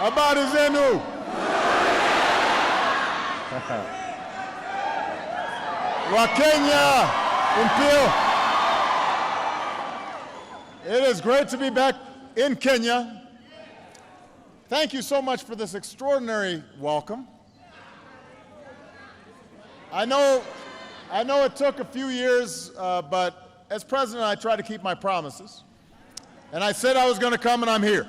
Habari zenu. Wa Kenya, Impio. It is great to be back in Kenya. Thank you so much for this extraordinary welcome. I know it took a few years, but as president, I try to keep my promises. And I said I was going to come, and I'm here.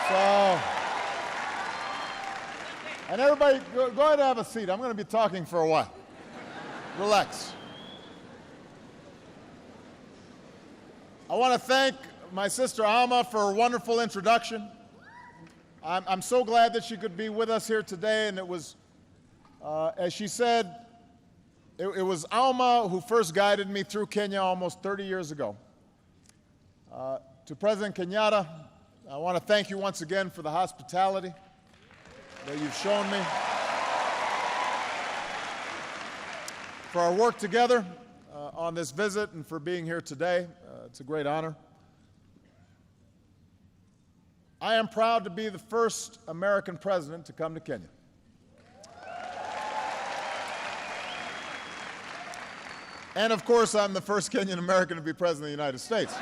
So, and everybody, go ahead and have a seat. I'm going to be talking for a while. Relax. I want to thank my sister Alma for a wonderful introduction. I'm so glad that she could be with us here today, and it was, as she said, it was Alma who first guided me through Kenya almost 30 years ago. To President Kenyatta, I want to thank you once again for the hospitality that you've shown me, for our work together on this visit, and for being here today. It's a great honor. I am proud to be the first American president to come to Kenya. And of course, I'm the first Kenyan American to be president of the United States.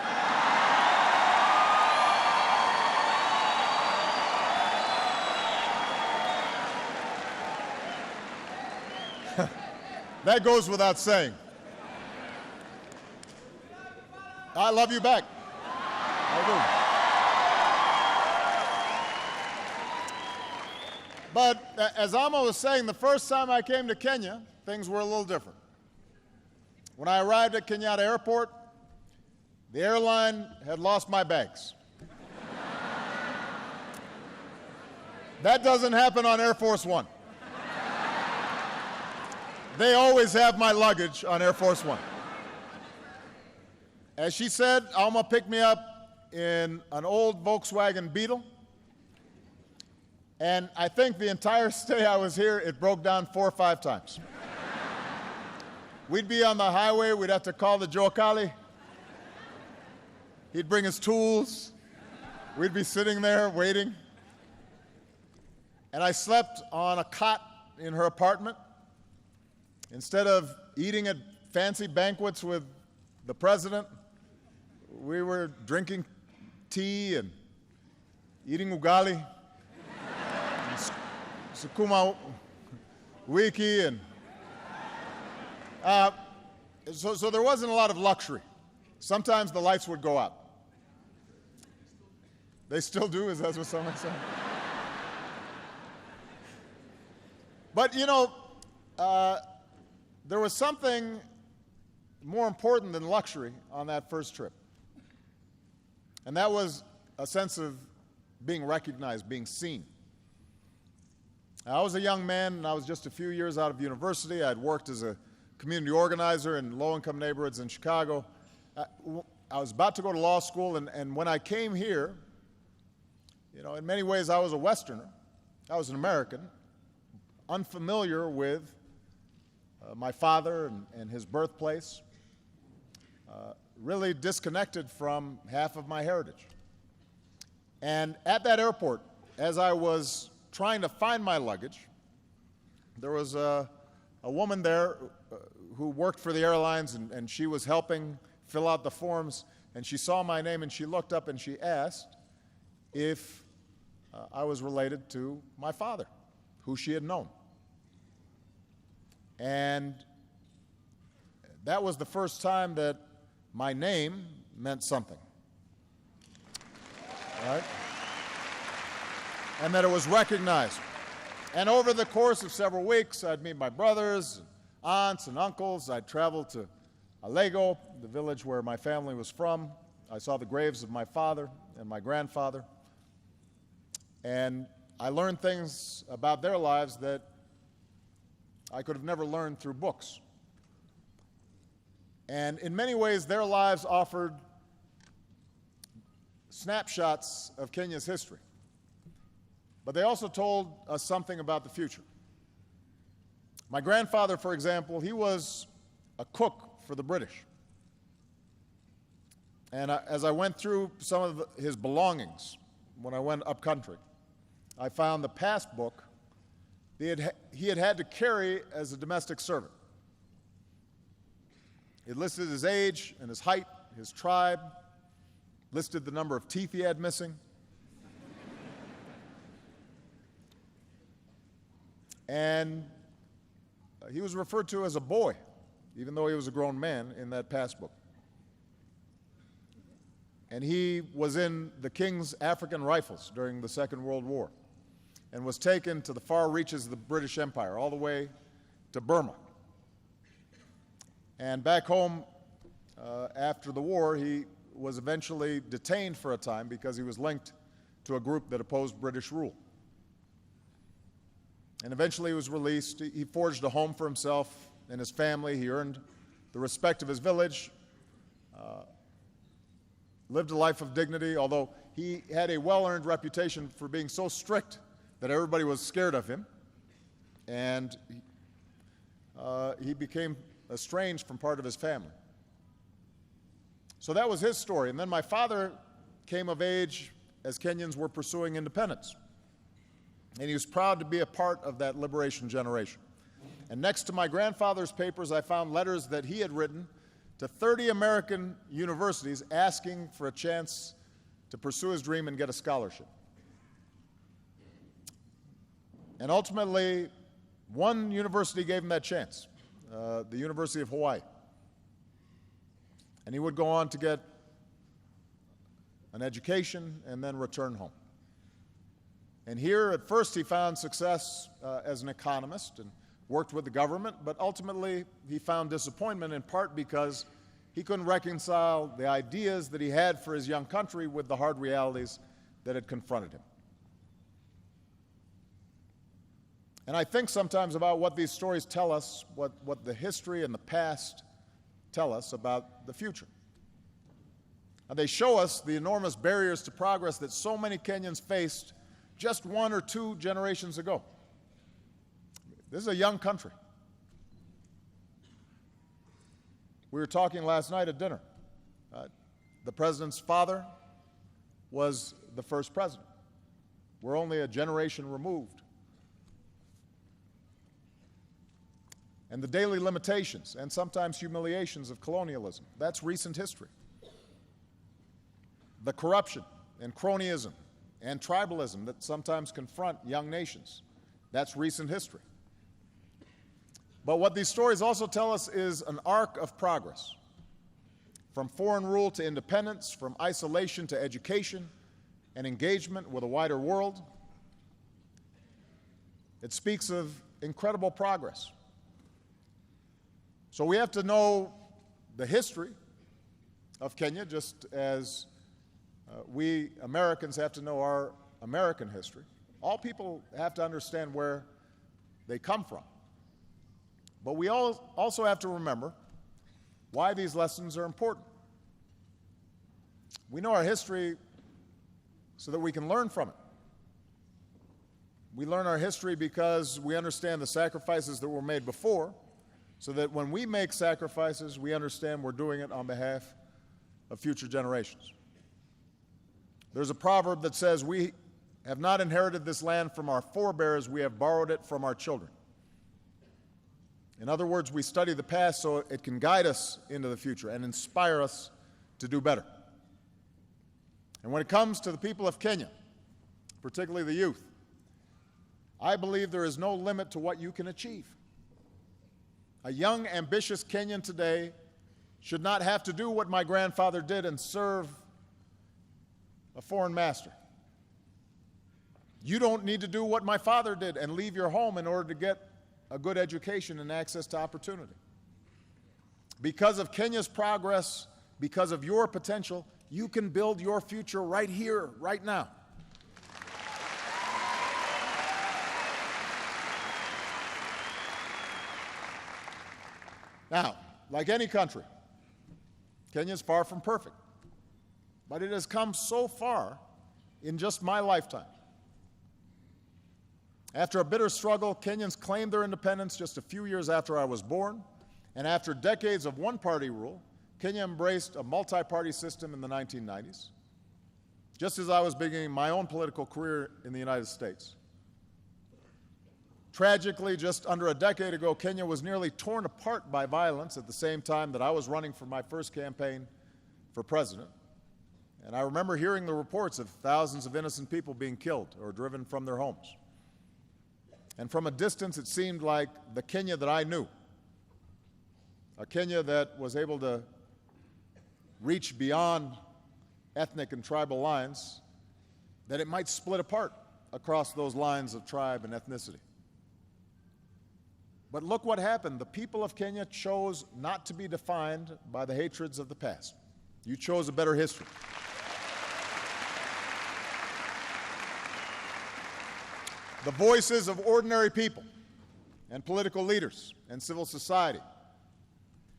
That goes without saying. I love you back. I do. But as Alma was saying, the first time I came to Kenya, things were a little different. When I arrived at Kenyatta Airport, the airline had lost my bags. That doesn't happen on Air Force One. They always have my luggage on Air Force One. As she said, Alma picked me up in an old Volkswagen Beetle. And I think the entire stay I was here, it broke down 4 or 5 times. We'd be on the highway, we'd have to call the Jokali. He'd bring his tools. We'd be sitting there waiting. And I slept on a cot in her apartment. Instead of eating at fancy banquets with the president, we were drinking tea and eating ugali, and sukuma wiki, and so there wasn't a lot of luxury. Sometimes the lights would go out. They still do, is that what someone said? But you know, there was something more important than luxury on that first trip. And that was a sense of being recognized, being seen. I was a young man, and I was just a few years out of university. I'd worked as a community organizer in low-income neighborhoods in Chicago. I was about to go to law school, and when I came here, you know, in many ways I was a Westerner. I was an American, unfamiliar with my father and his birthplace, really disconnected from half of my heritage. And at that airport, as I was trying to find my luggage, there was a woman there who worked for the airlines, and she was helping fill out the forms, and she saw my name, and she looked up and she asked if I was related to my father, who she had known. And that was the first time that my name meant something, right? And that it was recognized. And over the course of several weeks, I'd meet my brothers, aunts, and uncles. I'd travel to Alego, the village where my family was from. I saw the graves of my father and my grandfather. And I learned things about their lives that I could have never learned through books. And in many ways, their lives offered snapshots of Kenya's history. But they also told us something about the future. My grandfather, for example, he was a cook for the British. And as I went through some of his belongings, when I went up country, I found the passbook he had had to carry as a domestic servant. It listed his age and his height, his tribe, listed the number of teeth he had missing. And he was referred to as a boy, even though he was a grown man in that passbook. And he was in the King's African Rifles during the Second World War and was taken to the far reaches of the British Empire, all the way to Burma. And back home, after the war, he was eventually detained for a time because he was linked to a group that opposed British rule. And eventually he was released. He forged a home for himself and his family. He earned the respect of his village, lived a life of dignity, although he had a well-earned reputation for being so strict that everybody was scared of him. And he became estranged from part of his family. So that was his story. And then my father came of age as Kenyans were pursuing independence. And he was proud to be a part of that liberation generation. And next to my grandfather's papers, I found letters that he had written to 30 American universities asking for a chance to pursue his dream and get a scholarship. And ultimately, one university gave him that chance, the University of Hawaii. And he would go on to get an education and then return home. And here, at first, he found success as an economist and worked with the government, but ultimately he found disappointment in part because he couldn't reconcile the ideas that he had for his young country with the hard realities that had confronted him. And I think sometimes about what these stories tell us, what the history and the past tell us about the future. And they show us the enormous barriers to progress that so many Kenyans faced just 1 or 2 generations ago. This is a young country. We were talking last night at dinner. The president's father was the first president. We're only a generation removed. And the daily limitations and sometimes humiliations of colonialism, that's recent history. The corruption and cronyism and tribalism that sometimes confront young nations, that's recent history. But what these stories also tell us is an arc of progress. From foreign rule to independence, from isolation to education and engagement with a wider world. It speaks of incredible progress. So we have to know the history of Kenya, just as we Americans have to know our American history. All people have to understand where they come from. But we also have to remember why these lessons are important. We know our history so that we can learn from it. We learn our history because we understand the sacrifices that were made before, so that when we make sacrifices, we understand we're doing it on behalf of future generations. There's a proverb that says, "We have not inherited this land from our forebears, we have borrowed it from our children." In other words, we study the past so it can guide us into the future and inspire us to do better. And when it comes to the people of Kenya, particularly the youth, I believe there is no limit to what you can achieve. A young, ambitious Kenyan today should not have to do what my grandfather did and serve a foreign master. You don't need to do what my father did and leave your home in order to get a good education and access to opportunity. Because of Kenya's progress, because of your potential, you can build your future right here, right now. Now, like any country, Kenya is far from perfect, but it has come so far in just my lifetime. After a bitter struggle, Kenyans claimed their independence just a few years after I was born, and after decades of one-party rule, Kenya embraced a multi-party system in the 1990s. just as I was beginning my own political career in the United States. Tragically, just under a decade ago, Kenya was nearly torn apart by violence at the same time that I was running for my first campaign for president. And I remember hearing the reports of thousands of innocent people being killed or driven from their homes. And from a distance, it seemed like the Kenya that I knew, a Kenya that was able to reach beyond ethnic and tribal lines, that it might split apart across those lines of tribe and ethnicity. But look what happened. The people of Kenya chose not to be defined by the hatreds of the past. You chose a better history. The voices of ordinary people and political leaders and civil society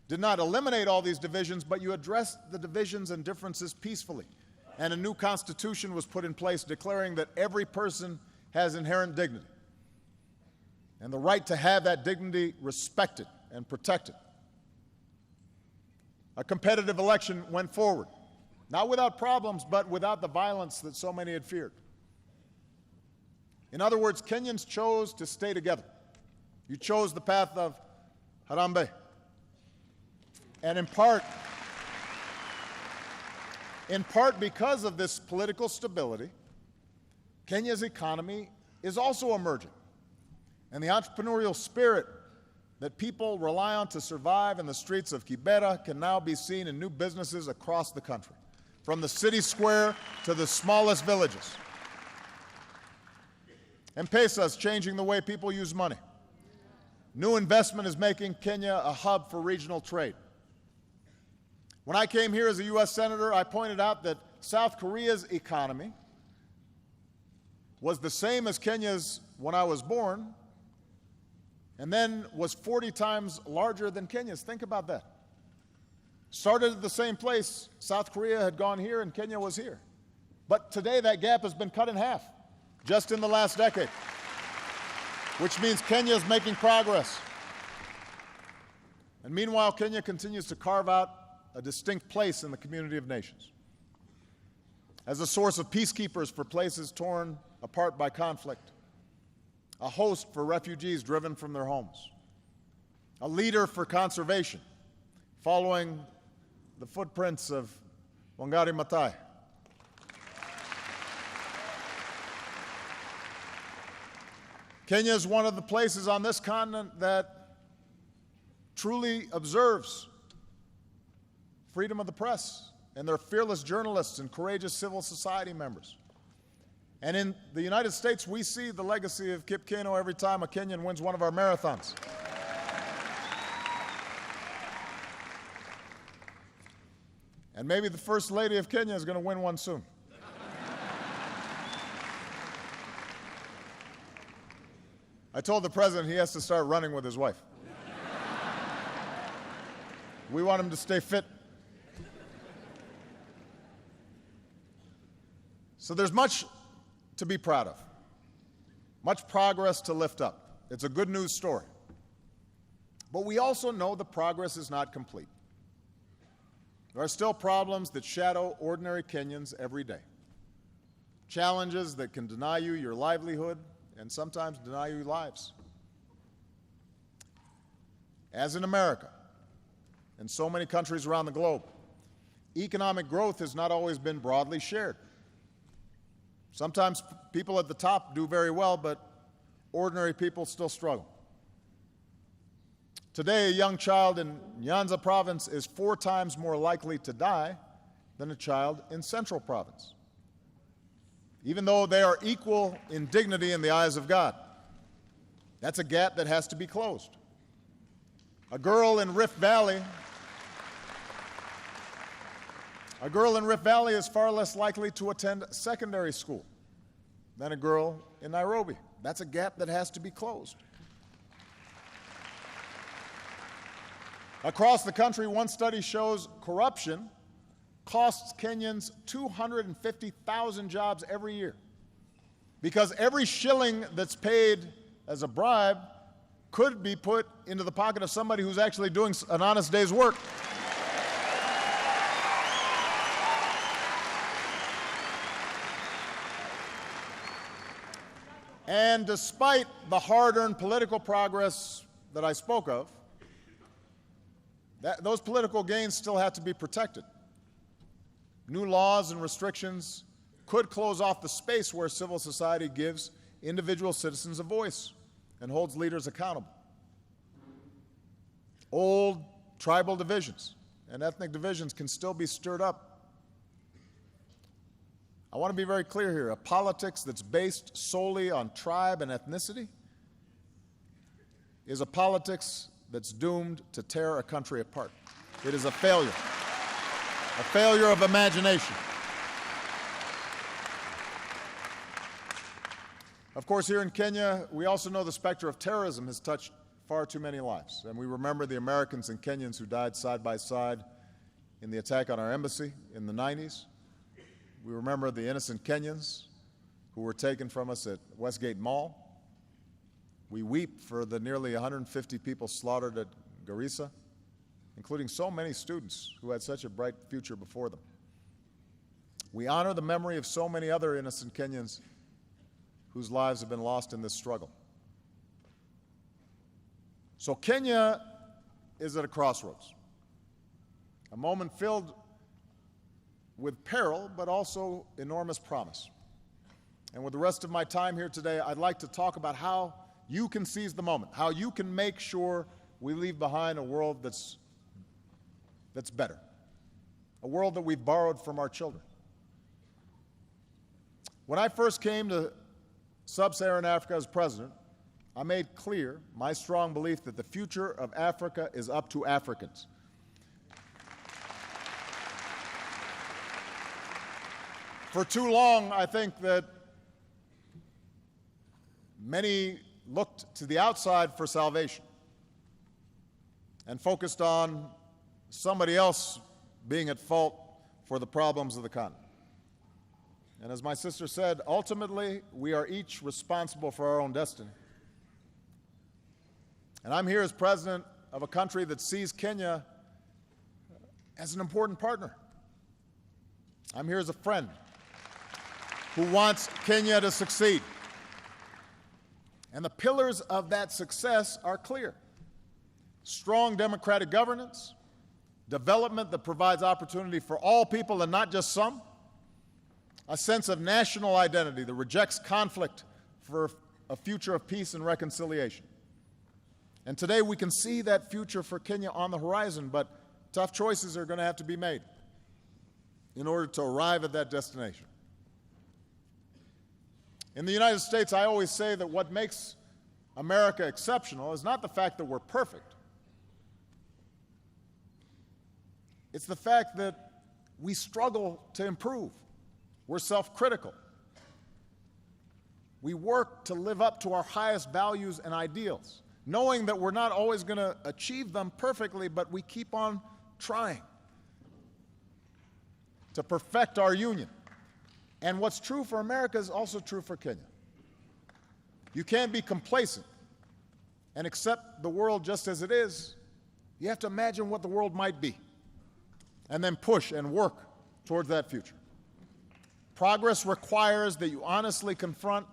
did not eliminate all these divisions, but you addressed the divisions and differences peacefully. And a new constitution was put in place declaring that every person has inherent dignity and the right to have that dignity respected and protected. A competitive election went forward, not without problems, but without the violence that so many had feared. In other words, Kenyans chose to stay together. You chose the path of Harambee. And in part because of this political stability, Kenya's economy is also emerging. And the entrepreneurial spirit that people rely on to survive in the streets of Kibera can now be seen in new businesses across the country, from the city square to the smallest villages. M-Pesa is changing the way people use money. New investment is making Kenya a hub for regional trade. When I came here as a U.S. Senator, I pointed out that South Korea's economy was the same as Kenya's when I was born, and then was 40 times larger than Kenya's. Think about that. Started at the same place. South Korea had gone here and Kenya was here. But today that gap has been cut in half, just in the last decade, which means Kenya is making progress. And meanwhile, Kenya continues to carve out a distinct place in the community of nations as a source of peacekeepers for places torn apart by conflict, a host for refugees driven from their homes, a leader for conservation, following the footprints of Wangari Maathai. Kenya is one of the places on this continent that truly observes freedom of the press and their fearless journalists and courageous civil society members. And in the United States, we see the legacy of Kip Keino every time a Kenyan wins one of our marathons. And maybe the First Lady of Kenya is going to win one soon. I told the President he has to start running with his wife. We want him to stay fit. So there's much to be proud of, much progress to lift up. It's a good news story. But we also know the progress is not complete. There are still problems that shadow ordinary Kenyans every day. Challenges that can deny you your livelihood and sometimes deny you lives. As in America and so many countries around the globe, economic growth has not always been broadly shared. Sometimes people at the top do very well, but ordinary people still struggle. Today, a young child in Nyanza province is 4 times more likely to die than a child in Central province, even though they are equal in dignity in the eyes of God. That's a gap that has to be closed. A girl in Rift Valley is far less likely to attend secondary school than a girl in Nairobi. That's a gap that has to be closed. Across the country, one study shows corruption costs Kenyans 250,000 jobs every year, because every shilling that's paid as a bribe could be put into the pocket of somebody who's actually doing an honest day's work. And despite the hard-earned political progress that I spoke of, those political gains still have to be protected. New laws and restrictions could close off the space where civil society gives individual citizens a voice and holds leaders accountable. Old tribal divisions and ethnic divisions can still be stirred up. I want to be very clear here. A politics that's based solely on tribe and ethnicity is a politics that's doomed to tear a country apart. It is a failure of imagination. Of course, here in Kenya, we also know the specter of terrorism has touched far too many lives. And we remember the Americans and Kenyans who died side by side in the attack on our embassy in the 90s. We remember the innocent Kenyans who were taken from us at Westgate Mall. We weep for the nearly 150 people slaughtered at Garissa, including so many students who had such a bright future before them. We honor the memory of so many other innocent Kenyans whose lives have been lost in this struggle. So Kenya is at a crossroads, a moment filled with peril, but also enormous promise. And with the rest of my time here today, I'd like to talk about how you can seize the moment, how you can make sure we leave behind a world that's better, a world that we've borrowed from our children. When I first came to Sub-Saharan Africa as president, I made clear my strong belief that the future of Africa is up to Africans. For too long, I think that many looked to the outside for salvation and focused on somebody else being at fault for the problems of the continent. And as my sister said, ultimately, we are each responsible for our own destiny. And I'm here as president of a country that sees Kenya as an important partner. I'm here as a friend who wants Kenya to succeed. And the pillars of that success are clear: strong democratic governance, development that provides opportunity for all people and not just some, a sense of national identity that rejects conflict for a future of peace and reconciliation. And today we can see that future for Kenya on the horizon, but tough choices are going to have to be made in order to arrive at that destination. In the United States, I always say that what makes America exceptional is not the fact that we're perfect. It's the fact that we struggle to improve. We're self-critical. We work to live up to our highest values and ideals, knowing that we're not always going to achieve them perfectly, but we keep on trying to perfect our union. And what's true for America is also true for Kenya. You can't be complacent and accept the world just as it is. You have to imagine what the world might be and then push and work towards that future. Progress requires that you honestly confront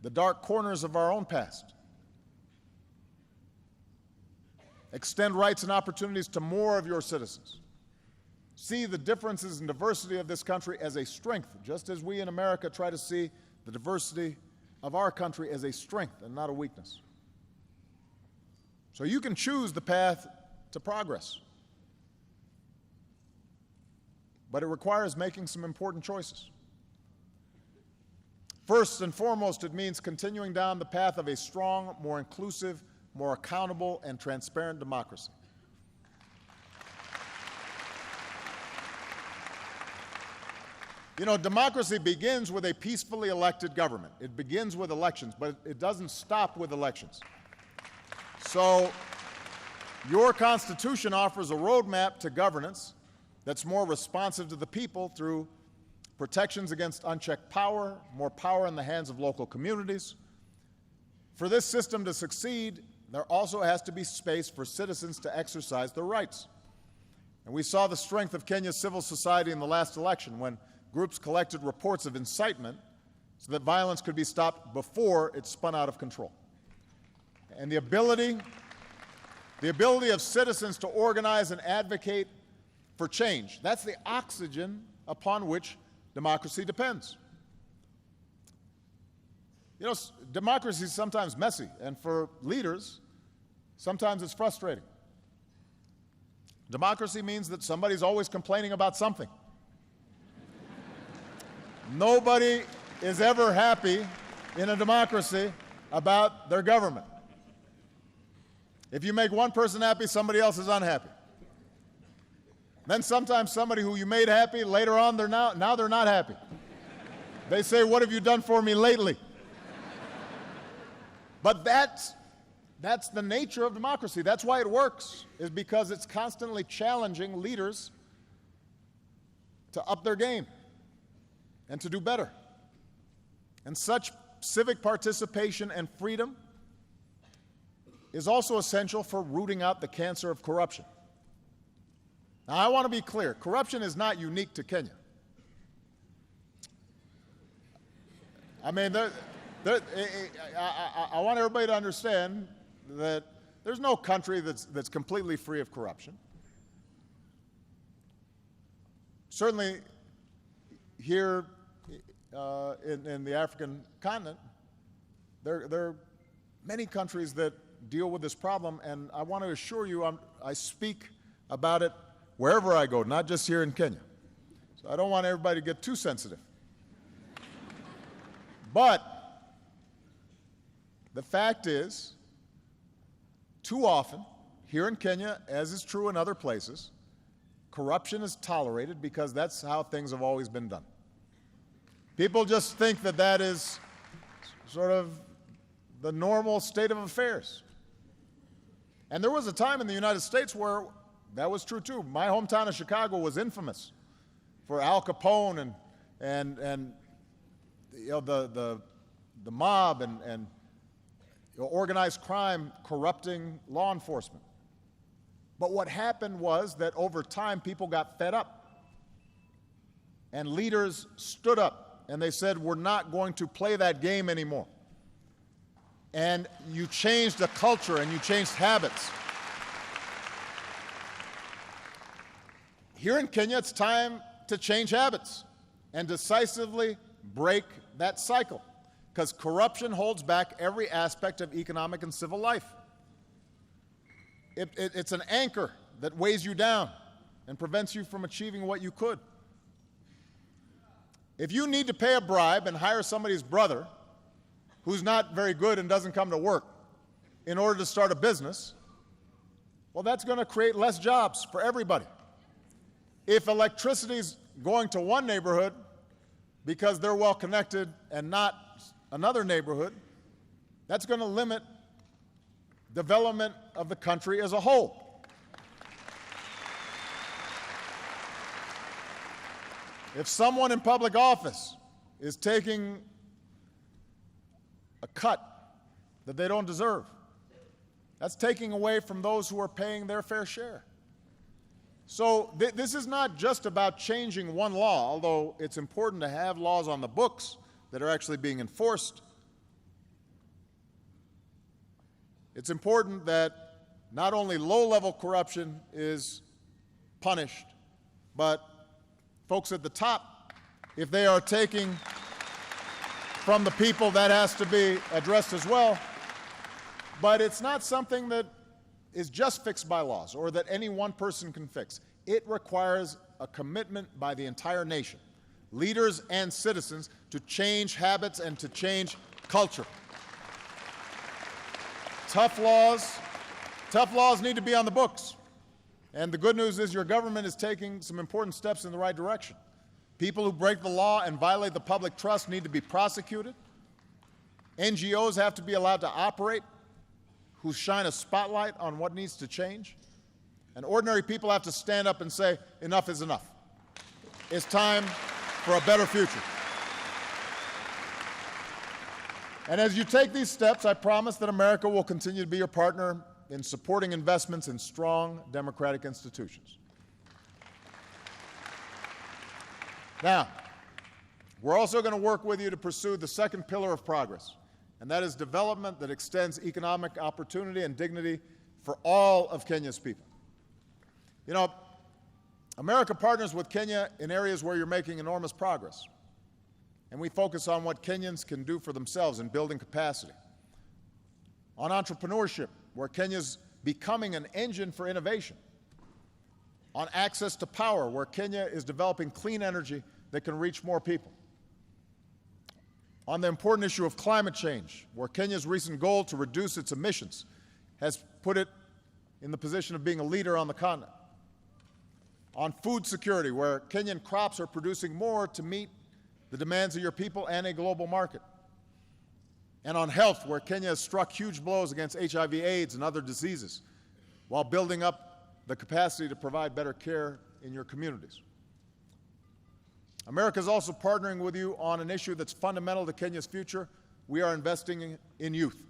the dark corners of our own past, extend rights and opportunities to more of your citizens, see the differences and diversity of this country as a strength, just as we in America try to see the diversity of our country as a strength and not a weakness. So you can choose the path to progress, but it requires making some important choices. First and foremost, it means continuing down the path of a strong, more inclusive, more accountable, and transparent democracy. You know, democracy begins with a peacefully elected government. It begins with elections, but it doesn't stop with elections. So your Constitution offers a roadmap to governance that's more responsive to the people through protections against unchecked power, more power in the hands of local communities. For this system to succeed, there also has to be space for citizens to exercise their rights. And we saw the strength of Kenya's civil society in the last election when groups collected reports of incitement so that violence could be stopped before it spun out of control. And the ability of citizens to organize and advocate for change, that's the oxygen upon which democracy depends. You know, democracy is sometimes messy, and for leaders, sometimes it's frustrating. Democracy means that somebody's always complaining about something. Nobody is ever happy in a democracy about their government. If you make one person happy, somebody else is unhappy. Then sometimes somebody who you made happy, later on now they're not happy. They say, "What have you done for me lately?" But that's the nature of democracy. That's why it works, is because it's constantly challenging leaders to up their game and to do better. And such civic participation and freedom is also essential for rooting out the cancer of corruption. Now, I want to be clear. Corruption is not unique to Kenya. I mean, I want everybody to understand that there's no country that's completely free of corruption. Certainly, here in the African continent, there are many countries that deal with this problem, and I want to assure you I speak about it wherever I go, not just here in Kenya. So I don't want everybody to get too sensitive. But the fact is, too often, here in Kenya, as is true in other places, corruption is tolerated because that's how things have always been done. People just think that that is sort of the normal state of affairs. And there was a time in the United States where that was true too. My hometown of Chicago was infamous for Al Capone and you know, the mob and organized crime corrupting law enforcement. But what happened was that over time people got fed up, and leaders stood up and they said, "We're not going to play that game anymore." And you changed the culture and you changed habits. Here in Kenya, it's time to change habits and decisively break that cycle, because corruption holds back every aspect of economic and civil life. It's an anchor that weighs you down and prevents you from achieving what you could. If you need to pay a bribe and hire somebody's brother who's not very good and doesn't come to work in order to start a business, well, that's going to create less jobs for everybody. If electricity's going to one neighborhood because they're well connected and not another neighborhood, that's going to limit development of the country as a whole. If someone in public office is taking a cut that they don't deserve, that's taking away from those who are paying their fair share. So this is not just about changing one law, although it's important to have laws on the books that are actually being enforced. It's important that not only low-level corruption is punished, but folks at the top, if they are taking from the people, that has to be addressed as well. But it's not something that is just fixed by laws or that any one person can fix. It requires a commitment by the entire nation, leaders and citizens, to change habits and to change culture. Tough laws need to be on the books. And the good news is your government is taking some important steps in the right direction. People who break the law and violate the public trust need to be prosecuted. NGOs have to be allowed to operate, who shine a spotlight on what needs to change. And ordinary people have to stand up and say, enough is enough. It's time for a better future. And as you take these steps, I promise that America will continue to be your partner in supporting investments in strong democratic institutions. Now, We're also going to work with you to pursue the second pillar of progress, and that is development that extends economic opportunity and dignity for all of Kenya's people. You know, America partners with Kenya in areas where you're making enormous progress, and we focus on what Kenyans can do for themselves in building capacity. On entrepreneurship, where Kenya's becoming an engine for innovation. On access to power, where Kenya is developing clean energy that can reach more people. On the important issue of climate change, where Kenya's recent goal to reduce its emissions has put it in the position of being a leader on the continent. On food security, where Kenyan crops are producing more to meet the demands of your people and a global market. And on health, where Kenya has struck huge blows against HIV, AIDS, and other diseases, while building up the capacity to provide better care in your communities. America is also partnering with you on an issue that's fundamental to Kenya's future. We are investing in youth.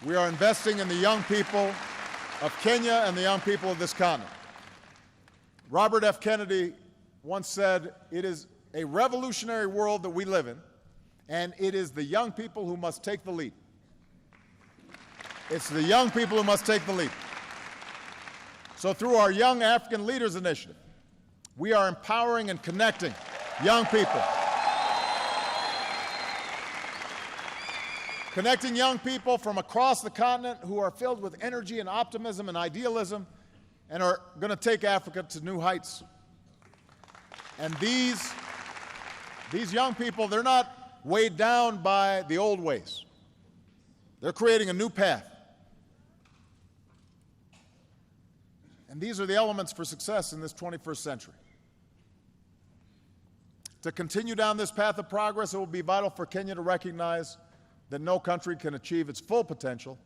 We are investing in the young people of Kenya and the young people of this continent. Robert F. Kennedy once said, "It is a revolutionary world that we live in, and it is the young people who must take the lead." It's the young people who must take the lead. So through our Young African Leaders Initiative, we are empowering and connecting young people. Connecting young people from across the continent who are filled with energy and optimism and idealism and are going to take Africa to new heights. And these young people, they're not weighed down by the old ways. They're creating a new path. And these are the elements for success in this 21st century. To continue down this path of progress, it will be vital for Kenya to recognize that no country can achieve its full potential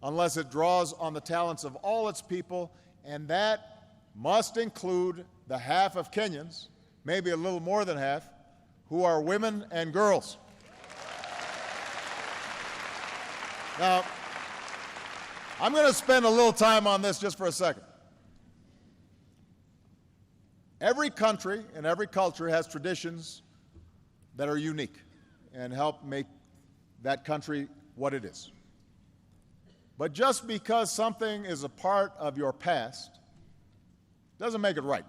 unless it draws on the talents of all its people, and that must include the half of Kenyans, maybe a little more than half, who are women and girls. Now, I'm going to spend a little time on this just for a second. Every country and every culture has traditions that are unique and help make that country what it is. But just because something is a part of your past doesn't make it right.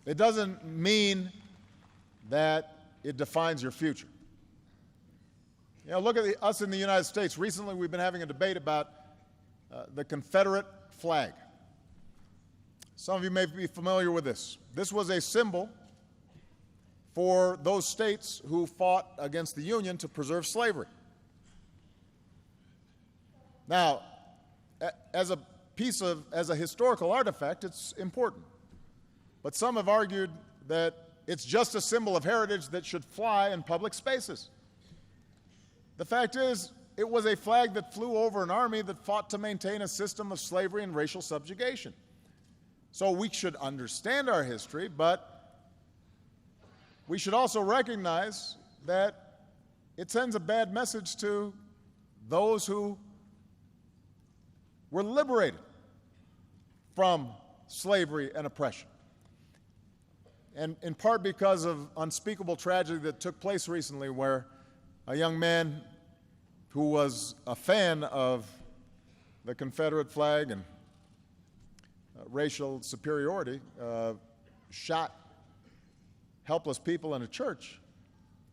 It doesn't mean that it defines your future. You know, look at us in the United States. Recently, we've been having a debate about the Confederate flag. Some of you may be familiar with this. This was a symbol for those states who fought against the Union to preserve slavery. Now, as a historical artifact, it's important. But some have argued that it's just a symbol of heritage that should fly in public spaces. The fact is, it was a flag that flew over an army that fought to maintain a system of slavery and racial subjugation. So we should understand our history, but we should also recognize that it sends a bad message to those who were liberated from slavery and oppression. And in part because of unspeakable tragedy that took place recently, where a young man who was a fan of the Confederate flag and racial superiority shot helpless people in a church.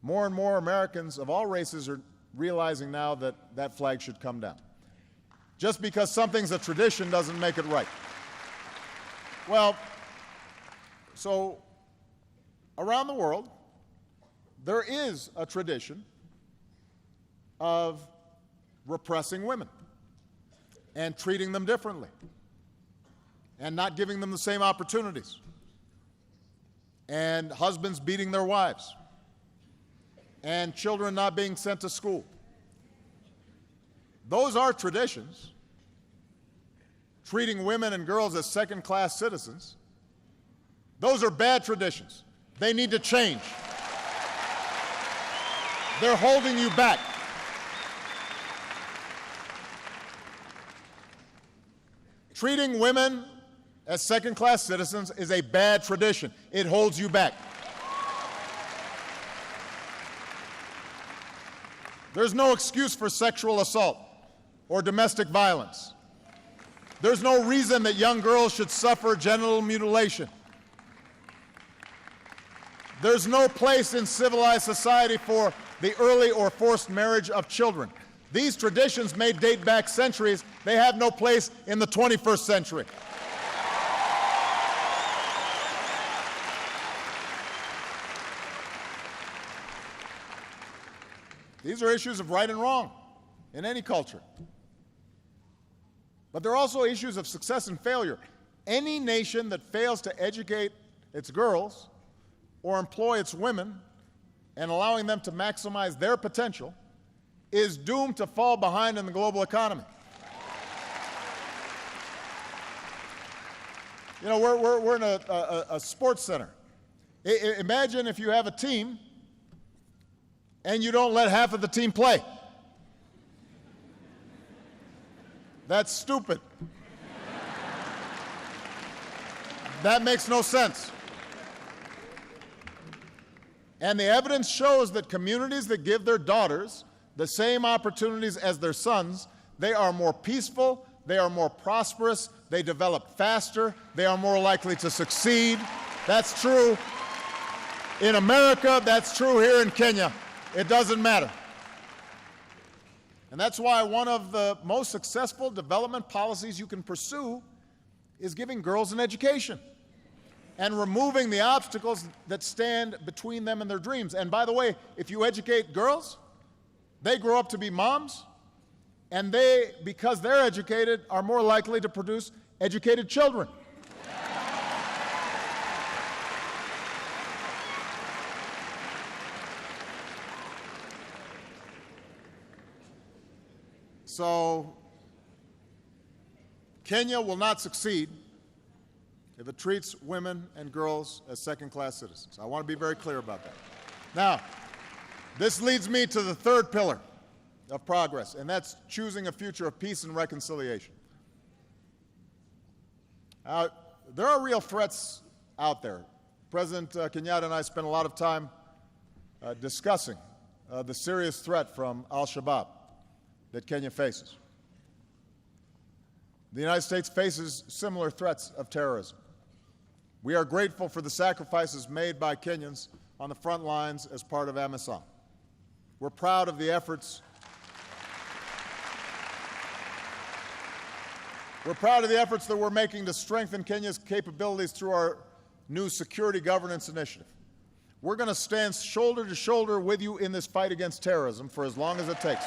More and more Americans of all races are realizing now that that flag should come down. Just because something's a tradition doesn't make it right. Well, so around the world, there is a tradition of repressing women and treating them differently and not giving them the same opportunities, and husbands beating their wives, and children not being sent to school. Those are traditions. Treating women and girls as second-class citizens, those are bad traditions. They need to change. They're holding you back. Treating women as second-class citizens is a bad tradition. It holds you back. There's no excuse for sexual assault or domestic violence. There's no reason that young girls should suffer genital mutilation. There's no place in civilized society for the early or forced marriage of children. These traditions may date back centuries. They have no place in the 21st century. These are issues of right and wrong in any culture. But they're also issues of success and failure. Any nation that fails to educate its girls or employ its women and allowing them to maximize their potential is doomed to fall behind in the global economy. You know, we're in a sports center. Imagine if you have a team and you don't let half of the team play. That's stupid. That makes no sense. And the evidence shows that communities that give their daughters the same opportunities as their sons, they are more peaceful, they are more prosperous, they develop faster, they are more likely to succeed. That's true in America, that's true here in Kenya. It doesn't matter. And that's why one of the most successful development policies you can pursue is giving girls an education and removing the obstacles that stand between them and their dreams. And by the way, if you educate girls, they grow up to be moms, and they, because they're educated, are more likely to produce educated children. So, Kenya will not succeed if it treats women and girls as second-class citizens. I want to be very clear about that. Now, this leads me to the third pillar of progress, and that's choosing a future of peace and reconciliation. There are real threats out there. President Kenyatta and I spent a lot of time discussing the serious threat from al-Shabaab that Kenya faces. The United States faces similar threats of terrorism. We are grateful for the sacrifices made by Kenyans on the front lines as part of AMISOM. We're proud of the efforts that we're making to strengthen Kenya's capabilities through our new security governance initiative. We're going to stand shoulder to shoulder with you in this fight against terrorism for as long as it takes.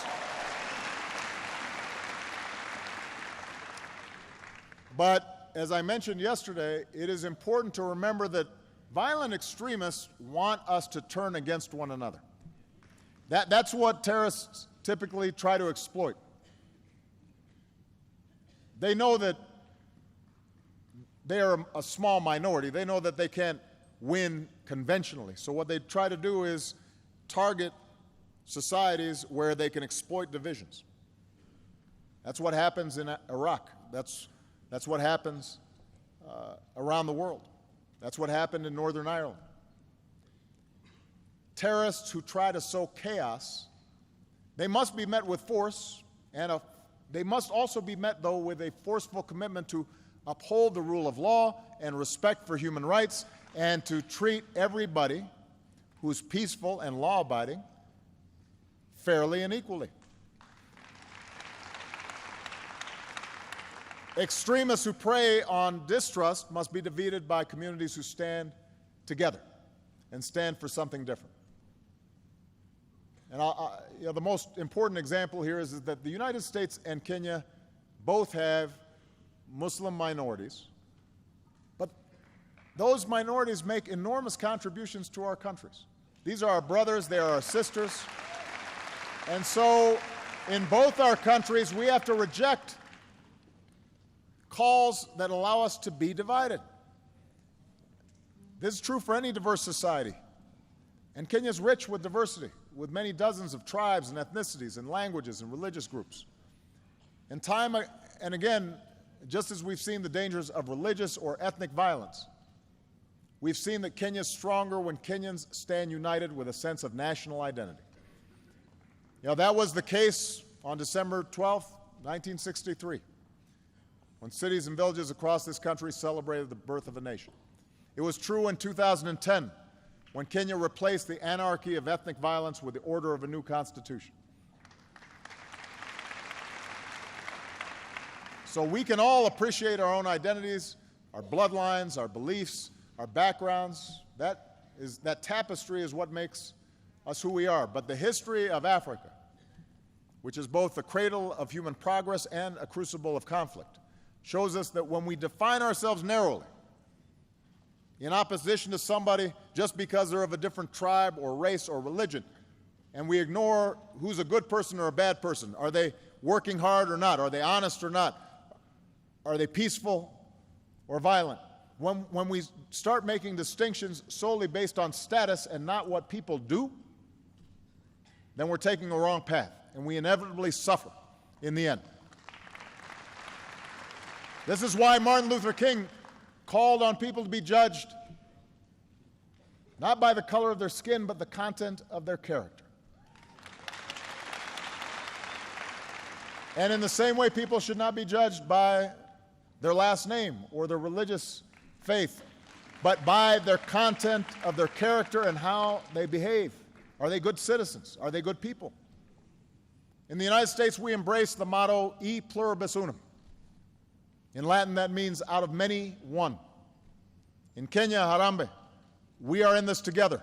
But as I mentioned yesterday, it is important to remember that violent extremists want us to turn against one another. That's what terrorists typically try to exploit. They know that they are a small minority. They know that they can't win conventionally. So what they try to do is target societies where they can exploit divisions. That's what happens in Iraq. That's what happens around the world. That's what happened in Northern Ireland. Terrorists who try to sow chaos, they must be met with force, and they must also be met, though, with a forceful commitment to uphold the rule of law and respect for human rights, and to treat everybody who's peaceful and law-abiding fairly and equally. Extremists who prey on distrust must be defeated by communities who stand together and stand for something different. And the most important example here is that the United States and Kenya both have Muslim minorities, but those minorities make enormous contributions to our countries. These are our brothers, they are our sisters, and so in both our countries we have to reject calls that allow us to be divided. This is true for any diverse society. And Kenya is rich with diversity, with many dozens of tribes and ethnicities and languages and religious groups. And time and again, just as we've seen the dangers of religious or ethnic violence, we've seen that Kenya is stronger when Kenyans stand united with a sense of national identity. That was the case on December 12, 1963, when cities and villages across this country celebrated the birth of a nation. It was true in 2010, when Kenya replaced the anarchy of ethnic violence with the order of a new constitution. So we can all appreciate our own identities, our bloodlines, our beliefs, our backgrounds. That tapestry is what makes us who we are. But the history of Africa, which is both the cradle of human progress and a crucible of conflict, shows us that when we define ourselves narrowly, in opposition to somebody just because they're of a different tribe or race or religion, and we ignore who's a good person or a bad person, are they working hard or not, are they honest or not, are they peaceful or violent? When we start making distinctions solely based on status and not what people do, then we're taking a wrong path, and we inevitably suffer in the end. This is why Martin Luther King called on people to be judged not by the color of their skin, but the content of their character. And in the same way, people should not be judged by their last name or their religious faith, but by their content of their character and how they behave. Are they good citizens? Are they good people? In the United States, we embrace the motto, e pluribus unum. In Latin, that means out of many, one. In Kenya, Harambee, we are in this together.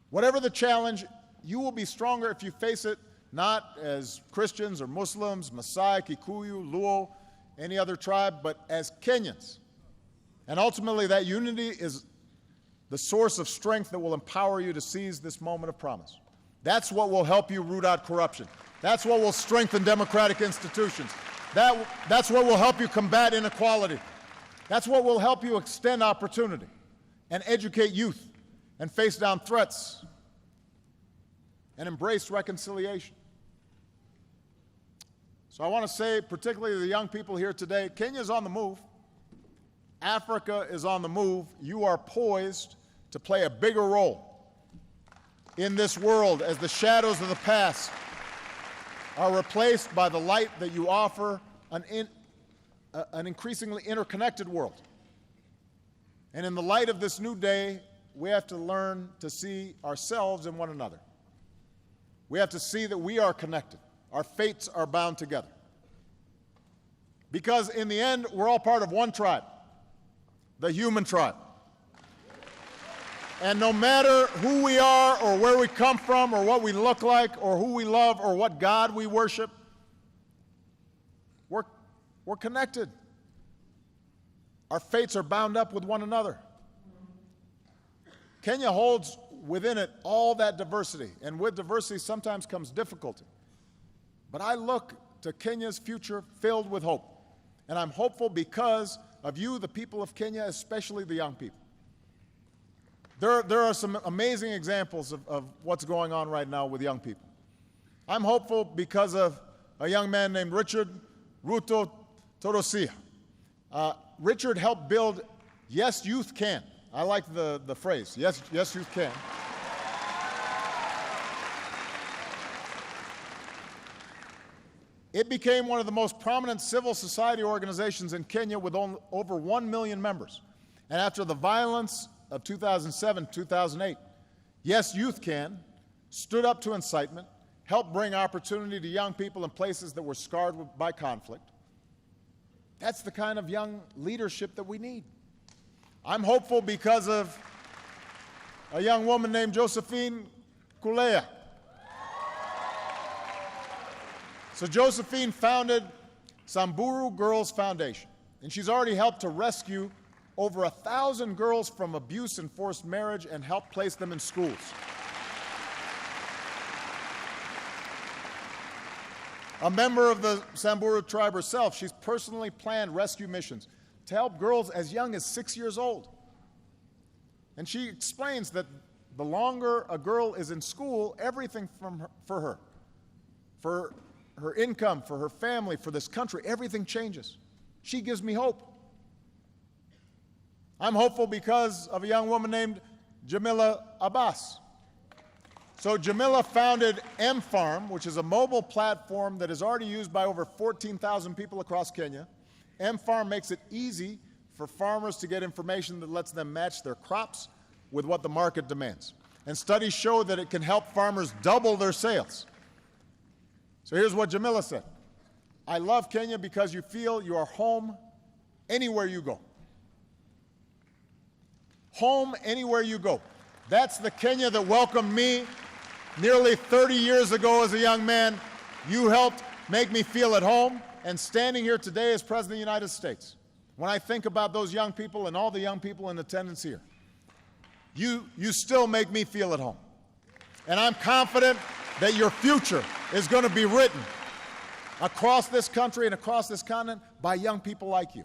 Whatever the challenge, you will be stronger if you face it not as Christians or Muslims, Maasai, Kikuyu, Luo, any other tribe, but as Kenyans. And ultimately, that unity is the source of strength that will empower you to seize this moment of promise. That's what will help you root out corruption. That's what will strengthen democratic institutions. That's what will help you combat inequality. That's what will help you extend opportunity and educate youth and face down threats and embrace reconciliation. So I want to say, particularly to the young people here today, Kenya is on the move. Africa is on the move. You are poised to play a bigger role in this world as the shadows of the past are replaced by the light that you offer an increasingly interconnected world. And in the light of this new day, we have to learn to see ourselves in one another. We have to see that we are connected. Our fates are bound together. Because in the end, we're all part of one tribe, the human tribe. And no matter who we are or where we come from or what we look like or who we love or what God we worship, we're connected. Our fates are bound up with one another. Kenya holds within it all that diversity, and with diversity sometimes comes difficulty. But I look to Kenya's future filled with hope, and I'm hopeful because of you, the people of Kenya, especially the young people. There are some amazing examples of what's going on right now with young people. I'm hopeful because of a young man named Richard Ruto Torosia. Richard helped build Yes, Youth Can. I like the phrase, yes, Youth Can. It became one of the most prominent civil society organizations in Kenya with over 1 million members. And after the violence of 2007, 2008, Yes, Youth Can stood up to incitement, helped bring opportunity to young people in places that were scarred by conflict. That's the kind of young leadership that we need. I'm hopeful because of a young woman named Josephine Kulea. So Josephine founded Samburu Girls Foundation, and she's already helped to rescue over 1,000 girls from abuse and forced marriage and helped place them in schools. A member of the Samburu tribe herself, she's personally planned rescue missions to help girls as young as 6 years old. And she explains that the longer a girl is in school, everything for her income, for her family, for this country, everything changes. She gives me hope. I'm hopeful because of a young woman named Jamila Abbas. So Jamila founded M-Farm, which is a mobile platform that is already used by over 14,000 people across Kenya. M-Farm makes it easy for farmers to get information that lets them match their crops with what the market demands. And studies show that it can help farmers double their sales. So here's what Jamila said. I love Kenya because you feel you are home anywhere you go. Home anywhere you go. That's the Kenya that welcomed me nearly 30 years ago as a young man. You helped make me feel at home, and standing here today as President of the United States, when I think about those young people and all the young people in attendance here, you still make me feel at home. And I'm confident that your future is going to be written across this country and across this continent by young people like you.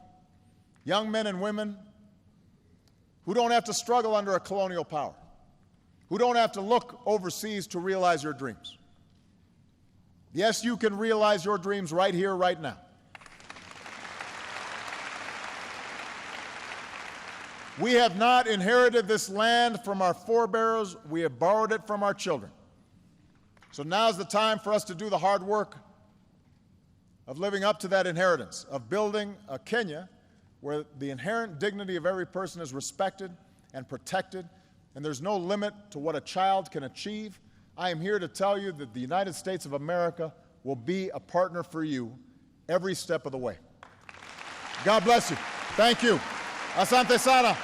Young men and women who don't have to struggle under a colonial power, who don't have to look overseas to realize your dreams. Yes, you can realize your dreams right here, right now. We have not inherited this land from our forebears. We have borrowed it from our children. So now's the time for us to do the hard work of living up to that inheritance, of building a Kenya where the inherent dignity of every person is respected and protected, and there's no limit to what a child can achieve. I am here to tell you that the United States of America will be a partner for you every step of the way. God bless you. Thank you. Asante sana.